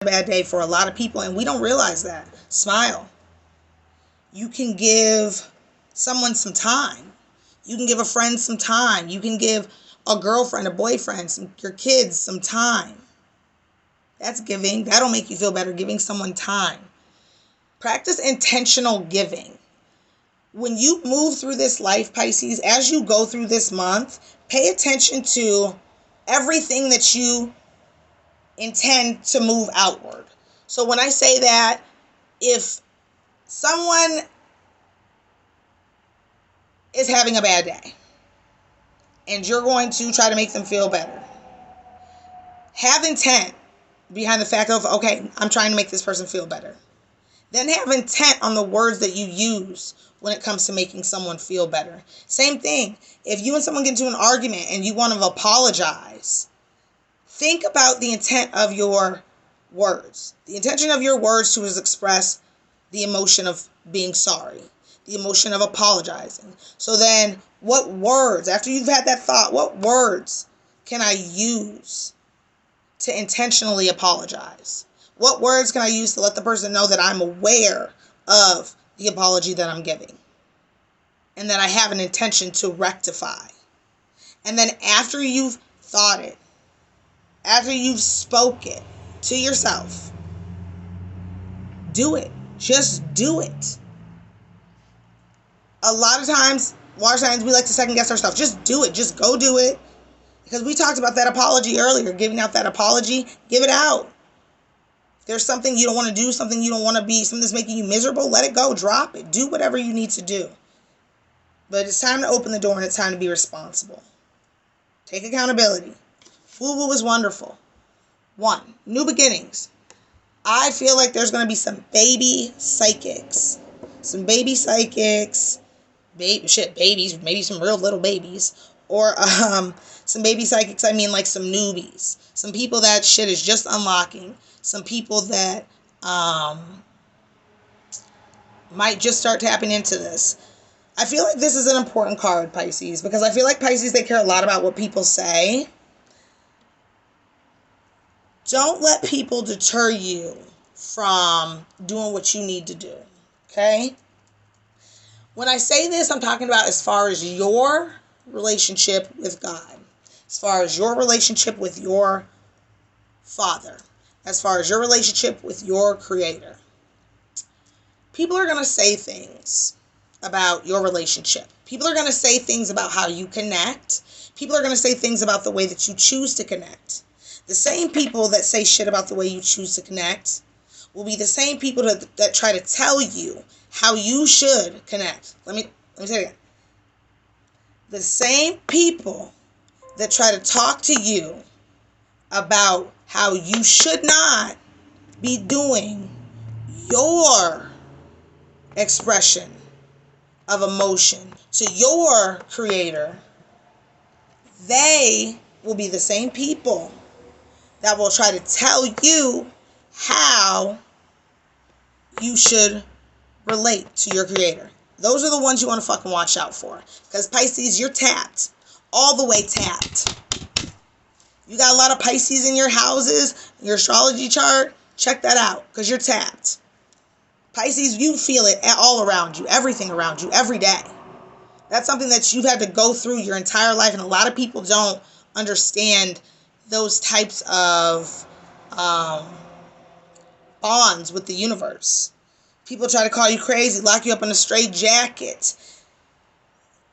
bad day for a lot of people, and we don't realize that. Smile. You can give someone some time. You can give a friend some time. You can give a girlfriend, a boyfriend, your kids some time. That's giving. That'll make you feel better, giving someone time. Practice intentional giving. When you move through this life, Pisces, as you go through this month, pay attention to everything that you intend to move outward. So when I say that, if someone is having a bad day and you're going to try to make them feel better, have intent behind the fact of, okay, I'm trying to make this person feel better. Then have intent on the words that you use when it comes to making someone feel better. Same thing. If you and someone get into an argument and you want to apologize, think about the intent of your words. The intention of your words to express the emotion of being sorry, the emotion of apologizing. So then what words, after you've had that thought, what words can I use to intentionally apologize? What words can I use to let the person know that I'm aware of the apology that I'm giving and that I have an intention to rectify? And then after you've thought it, after you've spoke it to yourself, do it. Just do it. A lot of times, water signs, we like to second guess ourselves. Just do it. Just go do it. Because we talked about that apology earlier, giving out that apology, give it out. If there's something you don't want to do, something you don't want to be, something that's making you miserable, let it go, drop it, do whatever you need to do. But it's time to open the door and it's time to be responsible. Take accountability. Woo-woo is wonderful. 1, new beginnings. I feel like there's going to be some baby psychics. Babies, maybe some real little babies. Or some baby psychics, I mean like some newbies. Some people that shit is just unlocking. Some people that might just start tapping into this. I feel like this is an important card, Pisces, because I feel like Pisces, they care a lot about what people say. Don't let people deter you from doing what you need to do, okay? When I say this, I'm talking about as far as your relationship with God, as far as your relationship with your Father, as far as your relationship with your Creator. People are going to say things about your relationship. People are going to say things about how you connect. People are going to say things about the way that you choose to connect. The same people that say shit about the way you choose to connect will be the same people that try to tell you how you should connect. Let me say it again. The same people that try to talk to you about how you should not be doing your expression of emotion to your Creator, they will be the same people that will try to tell you how you should relate to your Creator. Those are the ones you want to fucking watch out for. Because Pisces, you're tapped. All the way tapped. You got a lot of Pisces in your houses, your astrology chart, check that out. Because you're tapped. Pisces, you feel it all around you. Everything around you. Every day. That's something that you've had to go through your entire life. And a lot of people don't understand those types of bonds with the universe. People try to call you crazy, lock you up in a straight jacket.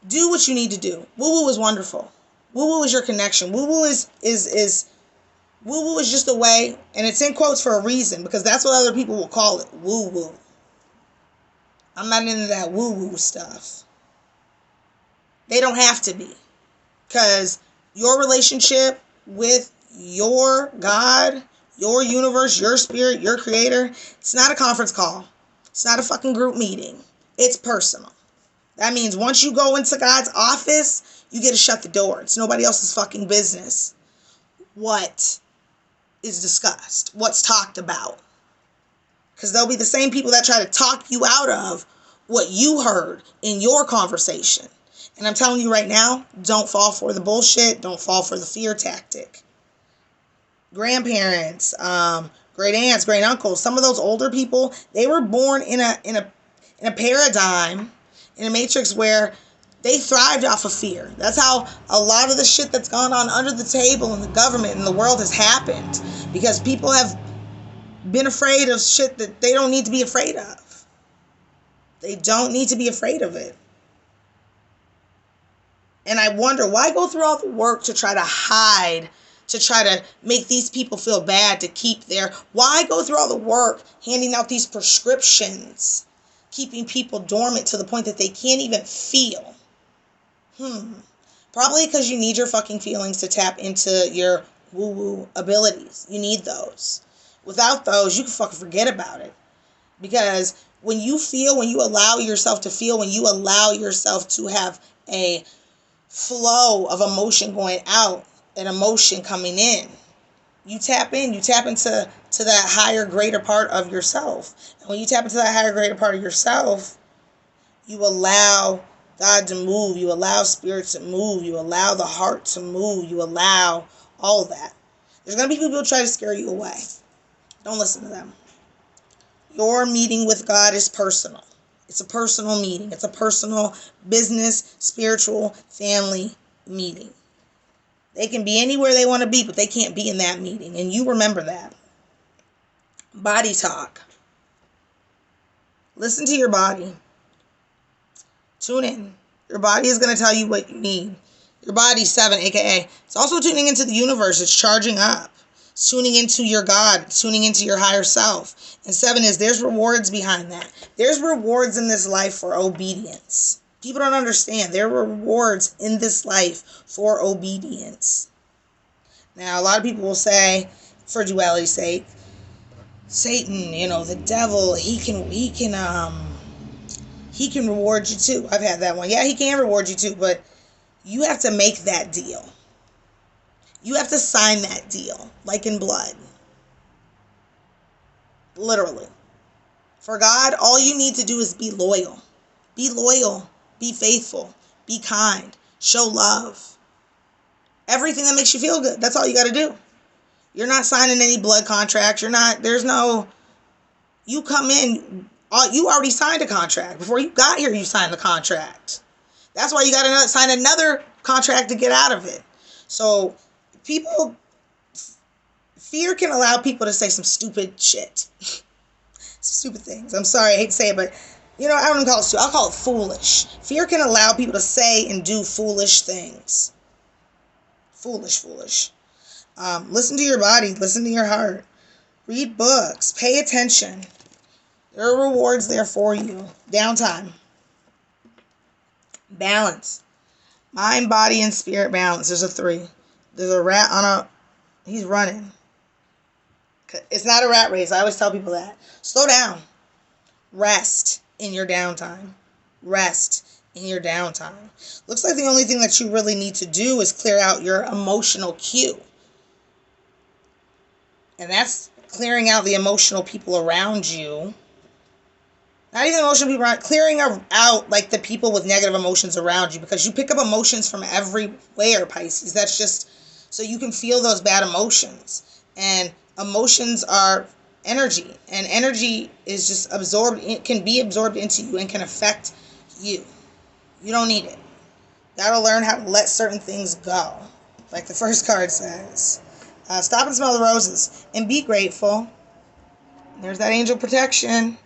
Do what you need to do. Woo-woo is wonderful. Woo-woo is your connection. Woo-woo is woo-woo is just a way, and it's in quotes for a reason, because that's what other people will call it. Woo-woo. I'm not into that woo-woo stuff. They don't have to be. Because your relationship with your God, your universe, your spirit, your Creator, it's not a conference call. It's not a fucking group meeting. It's personal. That means once you go into God's office, you get to shut the door. It's nobody else's fucking business what is discussed, what's talked about. Because they'll be the same people that try to talk you out of what you heard in your conversation. And I'm telling you right now, don't fall for the bullshit. Don't fall for the fear tactic. Grandparents, great aunts, great uncles. Some of those older people, they were born in a paradigm, in a matrix where they thrived off of fear. That's how a lot of the shit that's gone on under the table in the government and the world has happened, because people have been afraid of shit that they don't need to be afraid of. They don't need to be afraid of it. And I wonder, why go through all the work to try to hide, to try to make these people feel bad, to keep their... Why go through all the work handing out these prescriptions, keeping people dormant to the point that they can't even feel? Probably because you need your fucking feelings to tap into your woo-woo abilities. You need those. Without those, you can fucking forget about it. Because when you feel, when you allow yourself to feel, when you allow yourself to have a flow of emotion going out and emotion coming in, you tap into that higher, greater part of yourself. And when you tap into that higher, greater part of yourself, you allow God to move, you allow spirit to move, you allow the heart to move, you allow all of that. There's going to be people who try to scare you away. Don't listen to them. Your meeting with God is personal. It's a personal meeting. It's a personal business, spiritual, family meeting. They can be anywhere they want to be, but they can't be in that meeting. And you remember that. Body talk. Listen to your body. Tune in. Your body is going to tell you what you need. Your body's 7, aka. It's also tuning into the universe. It's charging up. It's tuning into your God. It's tuning into your higher self. And 7 is, there's rewards behind that. There's rewards in this life for obedience. People don't understand. There are rewards in this life for obedience. Now, a lot of people will say, for duality's sake, Satan, the devil, he can reward you too. I've had that one. Yeah, he can reward you too, but you have to make that deal. You have to sign that deal, like in blood. Literally. For God, all you need to do is be loyal. Be loyal. Be faithful. Be kind. Show love. Everything that makes you feel good. That's all you got to do. You're not signing any blood contracts. You come in, you already signed a contract. Before you got here, you signed the contract. That's why you got to sign another contract to get out of it. So, fear can allow people to say some stupid shit. Stupid things. I'm sorry, I hate to say it, but, I wouldn't call it stupid. I'll call it foolish. Fear can allow people to say and do foolish things. Foolish. Listen to your body. Listen to your heart. Read books. Pay attention. There are rewards there for you. Downtime. Balance. Mind, body, and spirit balance. There's a 3. There's a rat he's running. It's not a rat race. I always tell people that. Slow down. Rest in your downtime. Rest in your downtime. Looks like the only thing that you really need to do is clear out your emotional queue. And that's clearing out the emotional people around you. Not even emotional people around, clearing out like the people with negative emotions around you, because you pick up emotions from everywhere, Pisces. That's just so you can feel those bad emotions. And emotions are energy, and energy is just absorbed. It can be absorbed into you and can affect you. You don't need it. Gotta learn how to let certain things go. Like the first card says. Stop and smell the roses and be grateful. There's that angel protection.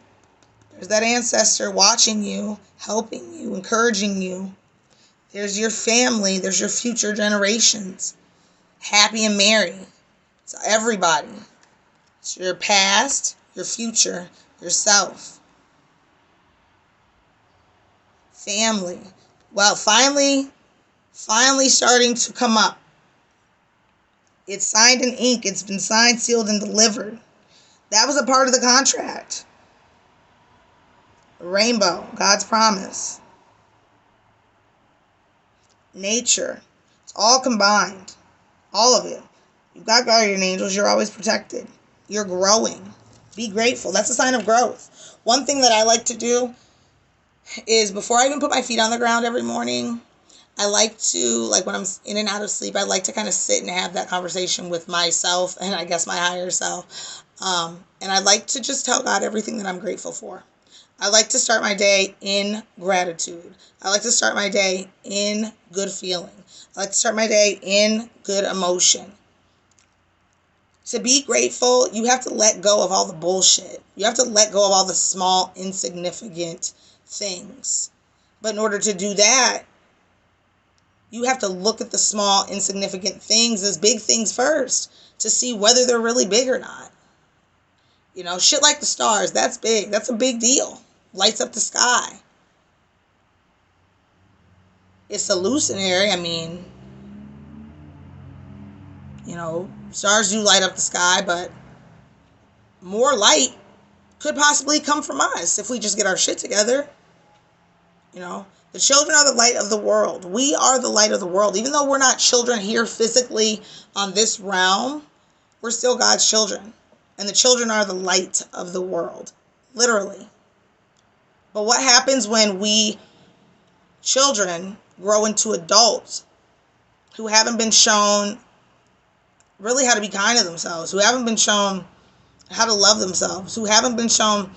There's that ancestor watching you, helping you, encouraging you. There's your family. There's your future generations. Happy and merry. It's everybody. It's your past, your future, yourself. Family. Well, finally starting to come up. It's signed in ink. It's been signed, sealed, and delivered. That was a part of the contract. Rainbow, God's promise. Nature. It's all combined. All of it. You've got guardian angels. You're always protected. You're growing. Be grateful. That's a sign of growth. One thing that I like to do is before I even put my feet on the ground every morning, I like to, when I'm in and out of sleep, I like to kind of sit and have that conversation with myself and I guess my higher self. And I like to just tell God everything that I'm grateful for. I like to start my day in gratitude. I like to start my day in good feeling. I like to start my day in good emotion. To be grateful, you have to let go of all the bullshit. You have to let go of all the small, insignificant things. But in order to do that, you have to look at the small, insignificant things as big things first to see whether they're really big or not. You know, shit like the stars, that's big. That's a big deal. Lights up the sky. It's hallucinatory. I mean, you know, stars do light up the sky, but more light could possibly come from us if we just get our shit together. You know, the children are the light of the world. We are the light of the world. Even though we're not children here physically on this realm, we're still God's children. And the children are the light of the world, literally. But what happens when we children grow into adults who haven't been shown really how to be kind to themselves, who haven't been shown how to love themselves, who haven't been shown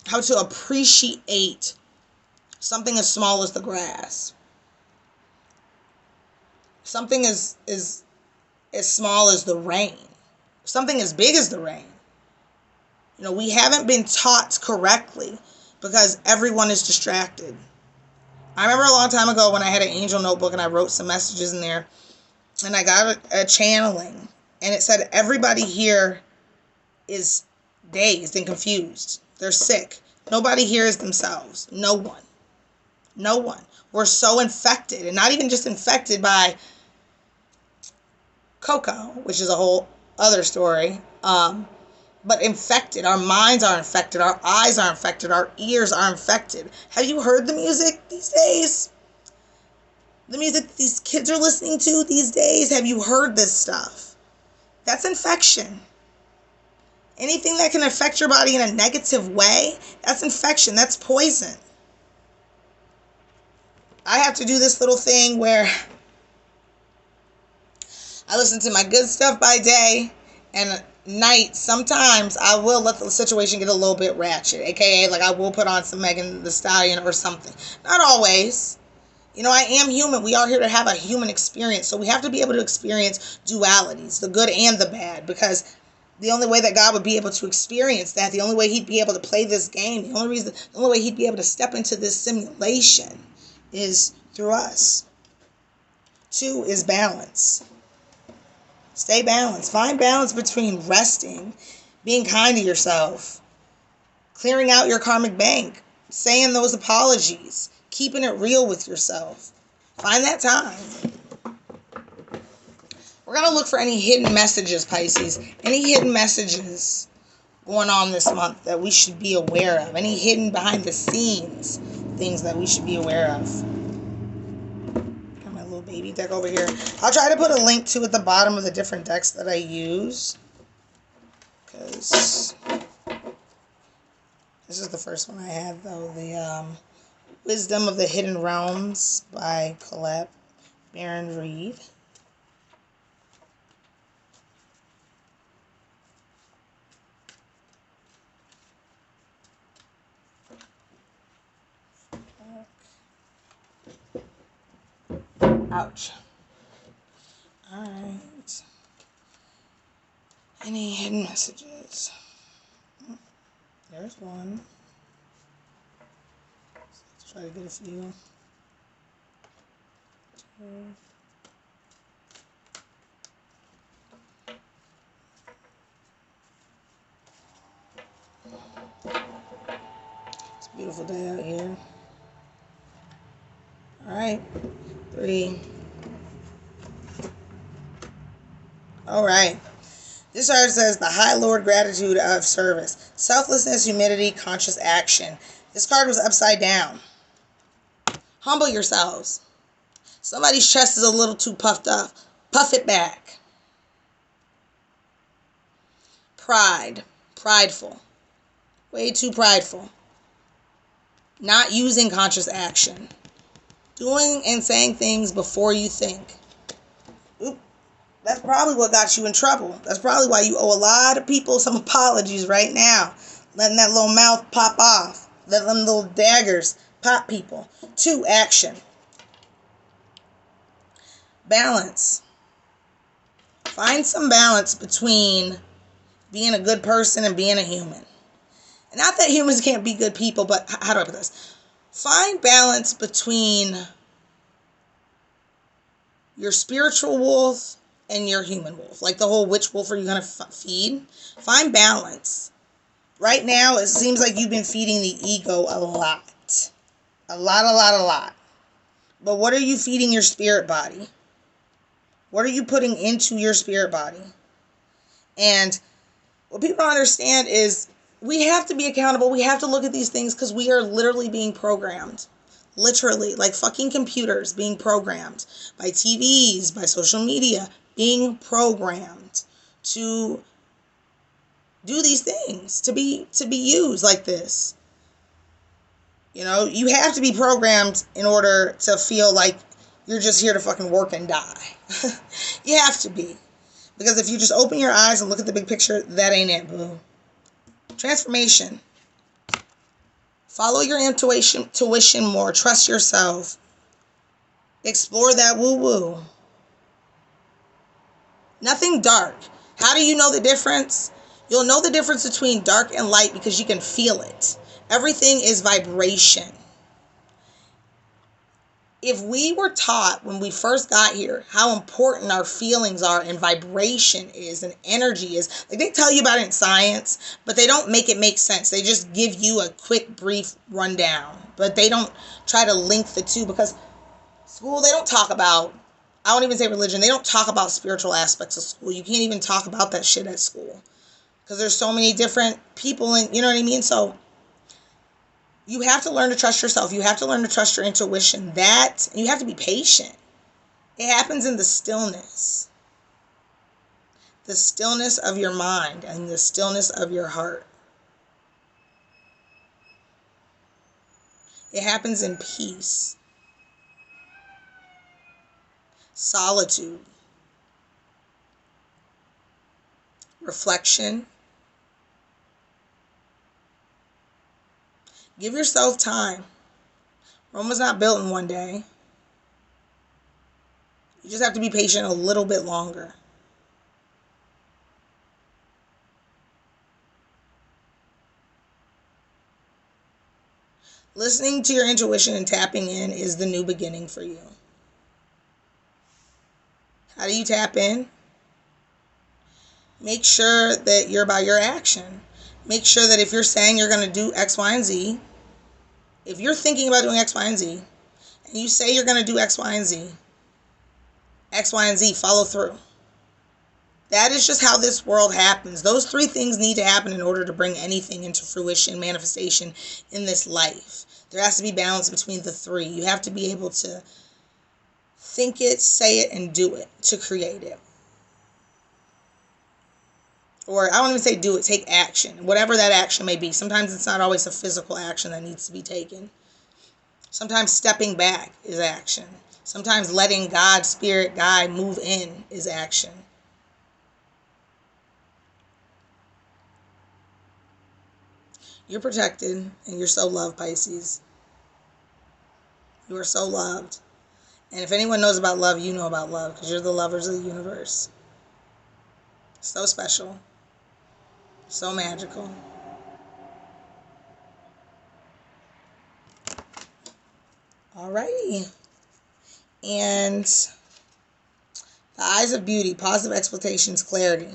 how to appreciate something as small as the grass, something as small as the rain, something as big as the rain. You know, we haven't been taught correctly because everyone is distracted. I remember a long time ago when I had an angel notebook and I wrote some messages in there, and I got a channeling, and it said everybody here is dazed and confused. They're sick. Nobody here is themselves. No one. No one. We're so infected, and not even just infected by cocoa, which is a whole other story, but infected. Our minds are infected. Our eyes are infected. Our ears are infected. Have you heard the music these days? The music these kids are listening to these days? Have you heard this stuff? That's infection. Anything that can affect your body in a negative way, that's infection. That's poison. I have to do this little thing where I listen to my good stuff by day, and at night, sometimes I will let the situation get a little bit ratchet. AKA, like, I will put on some Megan Thee Stallion or something. Not always. You know, I am human. We are here to have a human experience. So we have to be able to experience dualities, the good and the bad. Because the only way that God would be able to experience that, the only way he'd be able to play this game, the only way he'd be able to step into this simulation is through us. 2 is balance. Stay balanced. Find balance between resting, being kind to yourself, clearing out your karmic bank, saying those apologies, keeping it real with yourself. Find that time. We're going to look for any hidden messages, Pisces. Any hidden messages going on this month that we should be aware of. Any hidden behind the scenes things that we should be aware of. Baby deck over here. I'll try to put a link to at the bottom of the different decks that I use, because this is the first one I had, though. The Wisdom of the Hidden Realms by Colette Baron Reed. Ouch. Alright. Any hidden messages? There's one. Let's try to get a few. 2. It's a beautiful day out here. Alright. 3. Alright. This card says the High Lord Gratitude of Service. Selflessness, humility, conscious action. This card was upside down. Humble yourselves. Somebody's chest is a little too puffed up. Puff it back. Pride. Prideful. Way too prideful. Not using conscious action. Doing and saying things before you think. Oop. That's probably what got you in trouble. That's probably why you owe a lot of people some apologies right now. Letting that little mouth pop off. Letting them little daggers pop people. 2, action. Balance. Find some balance between being a good person and being a human. And not that humans can't be good people, but how do I put this? Find balance between your spiritual wolf and your human wolf. Like the whole which wolf are you going to feed? Find balance. Right now, it seems like you've been feeding the ego a lot. A lot. But what are you feeding your spirit body? What are you putting into your spirit body? And what people don't understand is we have to be accountable. We have to look at these things because we are literally being programmed. Literally, like fucking computers being programmed by TVs, by social media, being programmed to do these things, to be used like this. You know, you have to be programmed in order to feel like you're just here to fucking work and die. You have to be. Because if you just open your eyes and look at the big picture, that ain't it, boo. Transformation. Follow your intuition more. Trust yourself. Explore that woo-woo. Nothing dark. How do you know the difference? You'll know the difference between dark and light because you can feel it. Everything is vibration. If we were taught when we first got here how important our feelings are and vibration is and energy is, like they tell you about it in science, but they don't make it make sense. They just give you a quick, brief rundown, but they don't try to link the two because school, they don't talk about, I won't even say religion, they don't talk about spiritual aspects of school. You can't even talk about that shit at school because there's so many different people and you know what I mean? So you have to learn to trust yourself. You have to learn to trust your intuition. And you have to be patient. It happens in the stillness. The stillness of your mind and the stillness of your heart. It happens in peace. Solitude. Reflection. Give yourself time. Rome was not built in one day. You just have to be patient a little bit longer. Listening to your intuition and tapping in is the new beginning for you. How do you tap in? Make sure that you're about your action. Make sure that if you're saying you're going to do X, Y, and Z, if you're thinking about doing X, Y, and Z, and you say you're going to do X, Y, and Z, X, Y, and Z, follow through. That is just how this world happens. Those 3 things need to happen in order to bring anything into fruition, manifestation in this life. There has to be balance between the 3. You have to be able to think it, say it, and do it to create it. Or I don't even say do it, take action. Whatever that action may be. Sometimes it's not always a physical action that needs to be taken. Sometimes stepping back is action. Sometimes letting God, spirit, guide, move in is action. You're protected and you're so loved, Pisces. You are so loved. And if anyone knows about love, you know about love because you're the lovers of the universe. So special. So magical. Alrighty. And the eyes of beauty, positive expectations, clarity.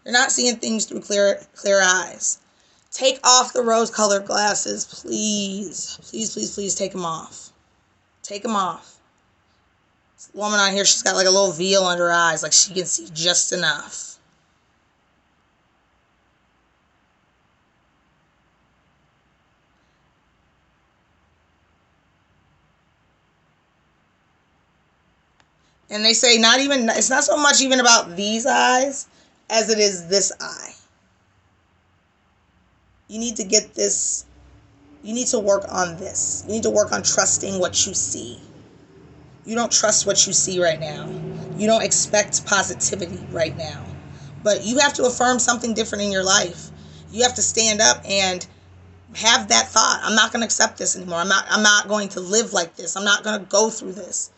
You're not seeing things through clear eyes. Take off the rose-colored glasses, please. Please, please, please take them off. Take them off. This woman on here, she's got like a little veil under her eyes, like she can see just enough. And they say it's not so much even about these eyes as it is this eye. You need to get this, you need to work on this. You need to work on trusting what you see. You don't trust what you see right now. You don't expect positivity right now. But you have to affirm something different in your life. You have to stand up and have that thought. I'm not going to accept this anymore. I'm not going to live like this. I'm not going to go through this.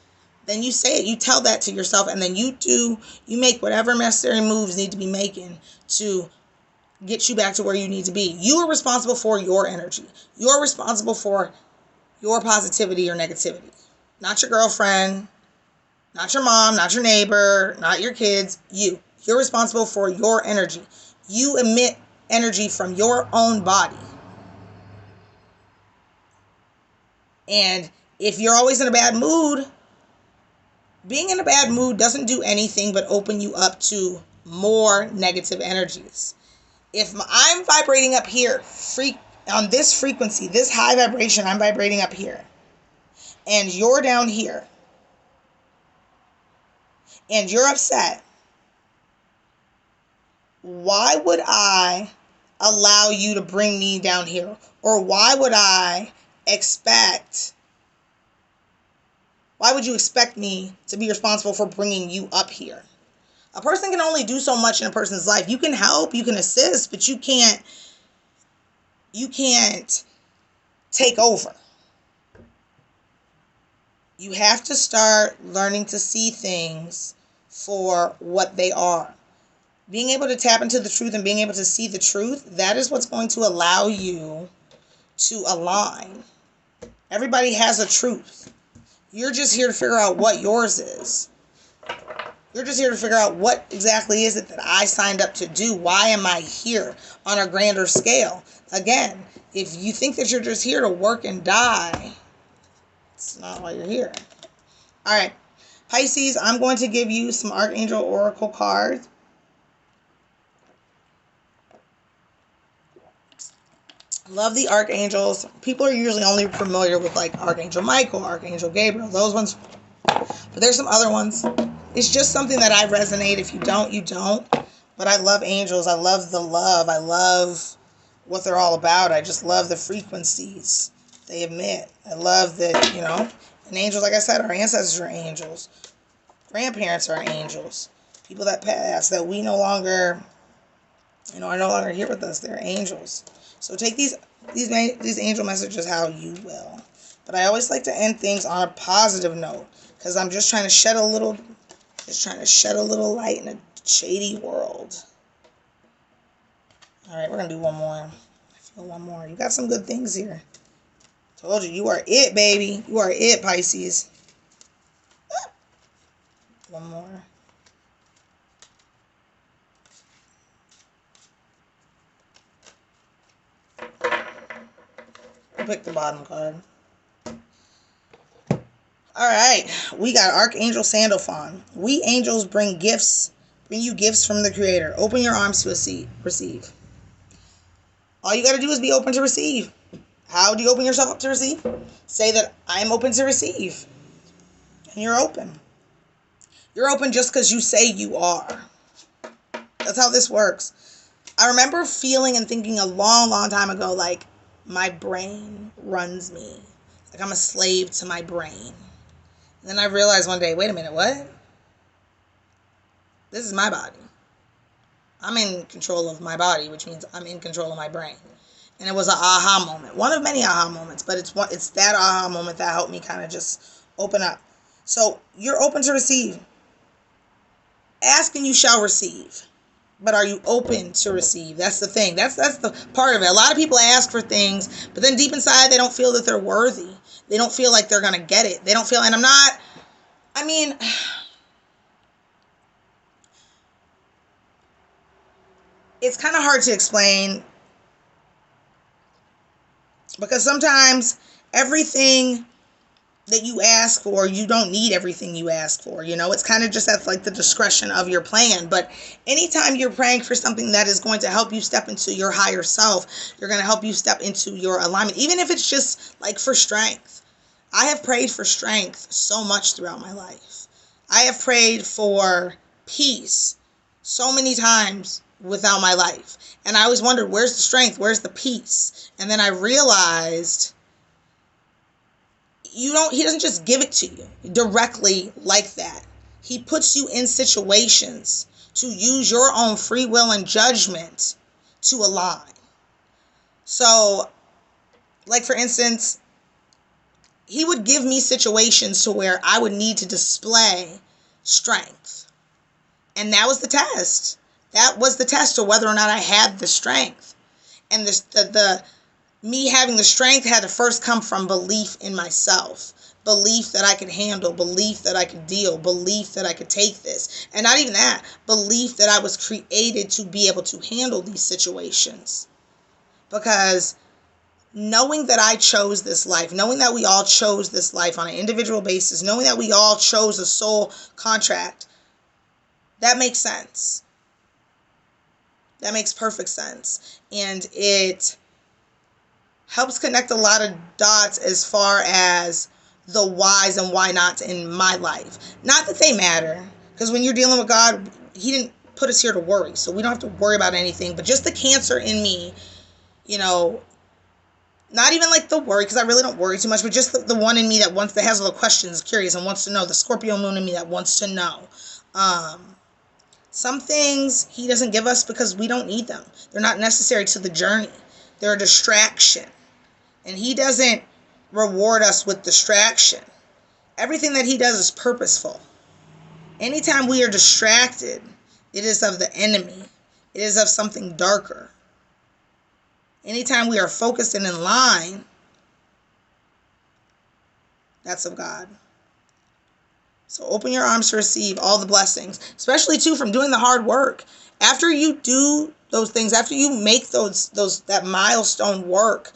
Then you say it. You tell that to yourself, and then you make whatever necessary moves need to be making to get you back to where you need to be. You are responsible for your energy. You're responsible for your positivity or negativity. Not your girlfriend, not your mom, not your neighbor, not your kids. You're responsible for your energy. You emit energy from your own body. And if you're always in a bad mood, being in a bad mood doesn't do anything but open you up to more negative energies. If I'm vibrating up here, on this frequency, this high vibration, I'm vibrating up here, and you're down here, and you're upset, why would I allow you to bring me down here? Or why would you expect me to be responsible for bringing you up here? A person can only do so much in a person's life. You can help, you can assist, but you can't take over. You have to start learning to see things for what they are. Being able to tap into the truth and being able to see the truth, that is what's going to allow you to align. Everybody has a truth. You're just here to figure out what yours is. You're just here to figure out what exactly is it that I signed up to do. Why am I here on a grander scale? Again, if you think that you're just here to work and die, it's not why you're here. All right, Pisces, I'm going to give you some Archangel Oracle cards. Love the archangels. People are usually only familiar with like Archangel Michael, Archangel Gabriel, those ones. But there's some other ones. It's just something that I resonate. If you don't, you don't. But I love angels. I love the love. I love what they're all about. I just love the frequencies they emit. I love that, and angels, like I said, our ancestors are angels. Grandparents are angels. People that passed that we no longer, are no longer here with us. They're angels. So take these angel messages how you will. But I always like to end things on a positive note because I'm just trying to shed a little light in a shady world. All right, we're going to do one more. I feel one more. You got some good things here. Told you, you are it, baby. You are it, Pisces. One more. Pick the bottom card. All right, we got Archangel Sandalphon. We angels bring you gifts from the Creator. Open your arms to receive. All you got to do is be open to receive. How do you open yourself up to receive? Say that I am open to receive. And you're open. You're open just because you say you are. That's how this works. I remember feeling and thinking a long, long time ago, like, my brain runs me. Like I'm a slave to my brain. And then I realized one day, wait a minute, what? This is my body. I'm in control of my body, which means I'm in control of my brain. And it was an aha moment. One of many aha moments, but it's that aha moment that helped me kind of just open up. So you're open to receive. Ask and you shall receive. But are you open to receive? That's the thing. That's the part of it. A lot of people ask for things, but then deep inside, they don't feel that they're worthy. They don't feel like they're going to get it. They don't feel, and it's kind of hard to explain because sometimes everything that you ask for, you don't need everything you ask for. It's kind of just at like the discretion of your plan. But anytime you're praying for something that is going to help you step into your higher self, you're going to help you step into your alignment, even if it's just like for strength. I have prayed for strength so much throughout my life. I have prayed for peace so many times without my life. And I always wondered, where's the strength? Where's the peace? And then I realized he doesn't just give it to you directly like that. He puts you in situations to use your own free will and judgment to align. So, like for instance, he would give me situations to where I would need to display strength. And that was the test. That was the test of whether or not I had the strength. And the me having the strength had to first come from belief in myself. Belief that I could handle, belief that I could deal, belief that I could take this. And not even that, belief that I was created to be able to handle these situations. Because knowing that I chose this life, knowing that we all chose this life on an individual basis, knowing that we all chose a soul contract, that makes sense. That makes perfect sense. And it helps connect a lot of dots as far as the whys and why nots in my life. Not that they matter, because when you're dealing with God, he didn't put us here to worry, so we don't have to worry about anything. But just the Cancer in me, not even like the worry, because I really don't worry too much, but just the one in me that has all the questions, curious, and wants to know. The Scorpio moon in me that wants to know. Some things he doesn't give us because we don't need them. They're not necessary to the journey. They're a distraction. And he doesn't reward us with distraction. Everything that he does is purposeful. Anytime we are distracted, it is of the enemy. It is of something darker. Anytime we are focused and in line, that's of God. So open your arms to receive all the blessings, especially too from doing the hard work. After you do those things, after you make that milestone work